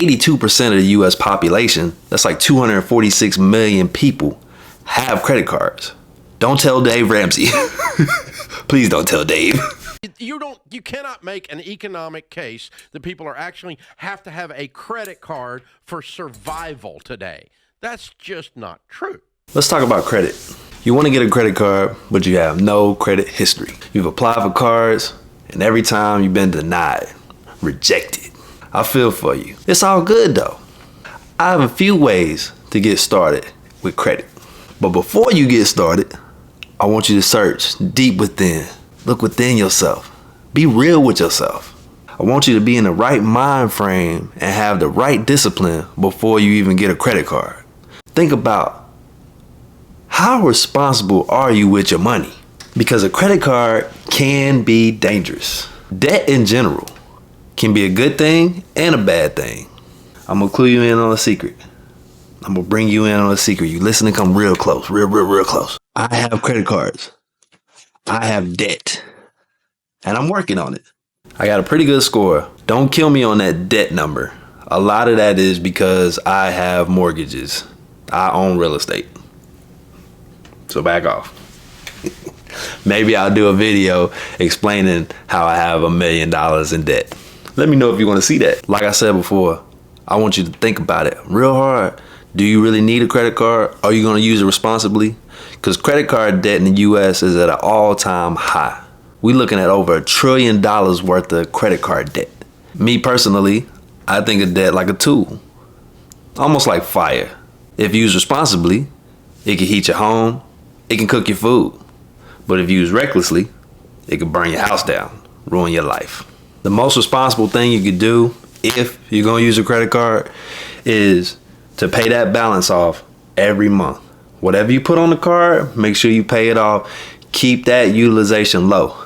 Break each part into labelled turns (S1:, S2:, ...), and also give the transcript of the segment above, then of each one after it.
S1: 82% of the US population, that's like 246 million people, have credit cards. Don't tell Dave Ramsey. Please don't tell Dave.
S2: You cannot make an economic case that people are actually have to have a credit card for survival today. That's just not true.
S1: Let's talk about credit. You want to get a credit card, but you have no credit history. You've applied for cards, and every time you've been denied, rejected. I feel for you. It's all good though. I have a few ways to get started with credit. But before you get started, I want you to search deep within. Look within yourself. Be real with yourself. I want you to be in the right mind frame and have the right discipline before you even get a credit card. Think about how responsible are you with your money? Because a credit card can be dangerous. Debt in general can be a good thing and a bad thing. I'm gonna clue you in on a secret. I'm gonna bring you in on a secret. You listen and come real close, real close. I have credit cards. I have debt, and I'm working on it. I got a pretty good score. Don't kill me on that debt number. A lot of that is because I have mortgages. I own real estate. So back off. Maybe I'll do a video explaining how I have $1 million in debt. Let me know if you want to see that. Like I said before, I want you to think about it real hard. Do you really need a credit card? Are you going to use it responsibly? Because credit card debt in the US is at an all-time high. We're looking at over $1 trillion worth of credit card debt. Me personally, I think of debt like a tool. Almost like fire. If used responsibly, it can heat your home, it can cook your food. But if used recklessly, it can burn your house down, ruin your life. The most responsible thing you could do if you're going to use a credit card is to pay that balance off every month. Whatever you put on the card, make sure you pay it off. Keep that utilization low.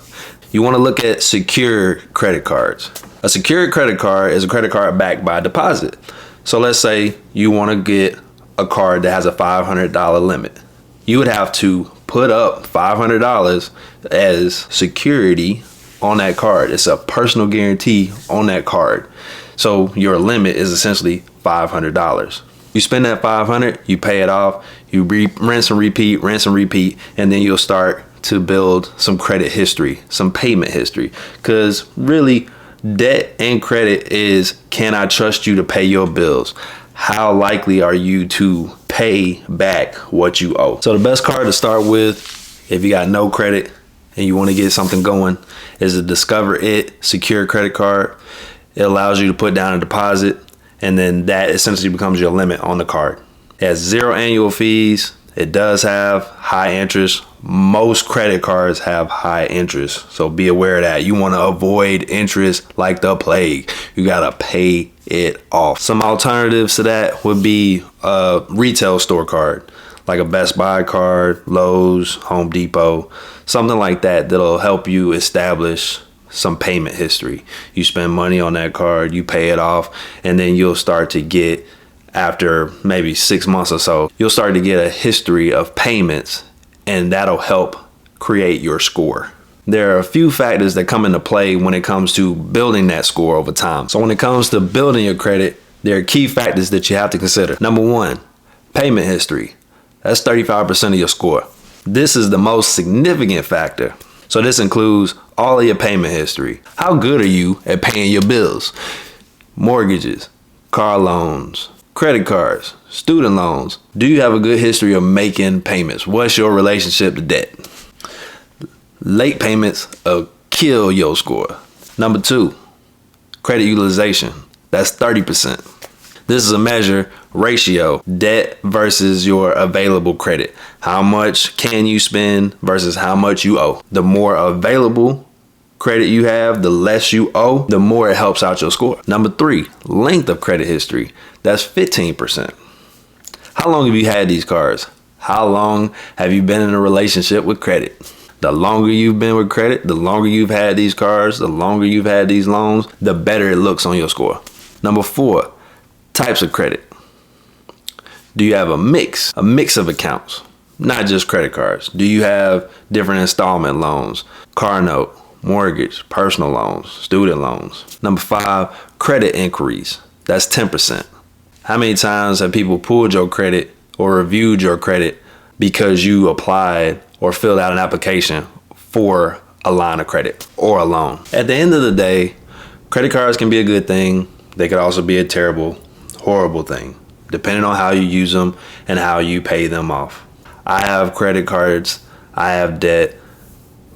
S1: You want to look at secured credit cards. A secured credit card is a credit card backed by a deposit. So let's say you want to get a card that has a $500 limit. You would have to put up $500 as security on that card. It's a personal guarantee on that card. So your limit is essentially $500. You spend that $500, you pay it off, you rinse and repeat, and then you'll start to build some credit history, some payment history. Because really, debt and credit is, can I trust you to pay your bills? How likely are you to pay back what you owe? So the best card to start with, if you got no credit and you want to get something going, is the Discover It Secure Credit Card. It allows you to put down a deposit, and then that essentially becomes your limit on the card. It has 0 annual fees. It does have high interest. Most credit cards have high interest, so be aware of that. You want to avoid interest like the plague. You gotta pay it off. Some alternatives to that would be a retail store card, like a Best Buy card, Lowe's, Home Depot, something like that that'll help you establish some payment history. You spend money on that card, you pay it off, and then you'll start to get, after maybe 6 months or so, you'll start to get a history of payments, and that'll help create your score. There are a few factors that come into play when it comes to building that score over time. So when it comes to building your credit, there are key factors that you have to consider. Number one, payment history. That's 35% of your score. This is the most significant factor. So this includes all of your payment history. How good are you at paying your bills? Mortgages, car loans, credit cards, student loans. Do you have a good history of making payments? What's your relationship to debt? Late payments kill your score. Number two, credit utilization. That's 30%. This is a measure ratio, debt versus your available credit. How much can you spend versus how much you owe? The more available credit you have, the less you owe, the more it helps out your score. Number three, length of credit history. That's 15%. How long have you had these cards? How long have you been in a relationship with credit? The longer you've been with credit, the longer you've had these cards, the longer you've had these loans, the better it looks on your score. Number four, types of credit. Do you have a mix of accounts, not just credit cards? Do you have different installment loans, car note, mortgage, personal loans, student loans? Number five, credit inquiries. That's 10%. How many times have people pulled your credit or reviewed your credit because you applied or filled out an application for a line of credit or a loan? At the end of the day, credit cards can be a good thing. They could also be a terrible, horrible thing, depending on how you use them and how you pay them off. I have credit cards. I have debt.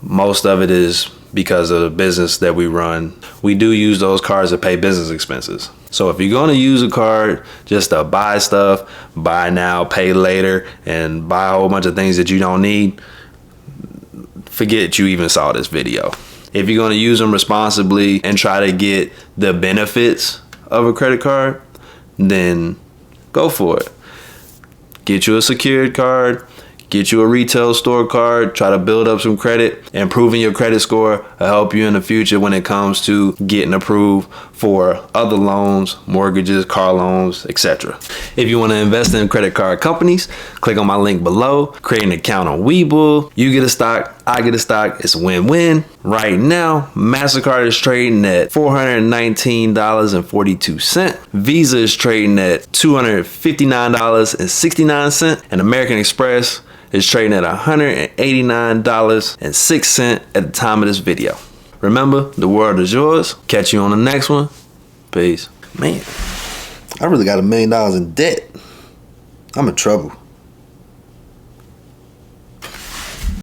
S1: Most of it is because of the business that we run. We do use those cards to pay business expenses. So if you're going to use a card just to buy stuff, buy now, pay later, and buy a whole bunch of things that you don't need, forget you even saw this video. If you're going to use them responsibly and try to get the benefits of a credit card, then go for it. Get you a secured card. Get you a retail store card, try to build up some credit. Improving your credit score will help you in the future when it comes to getting approved for other loans, mortgages, car loans, etc. If you want to invest in credit card companies, click on my link below, create an account on Webull. You get a stock, I get a stock, it's a win-win. Right now, MasterCard is trading at $419.42. Visa is trading at $259.69, and American Express is trading at $189.06 at the time of this video. Remember, the world is yours. Catch you on the next one. Peace. Man, I really got $1 million in debt. I'm in trouble.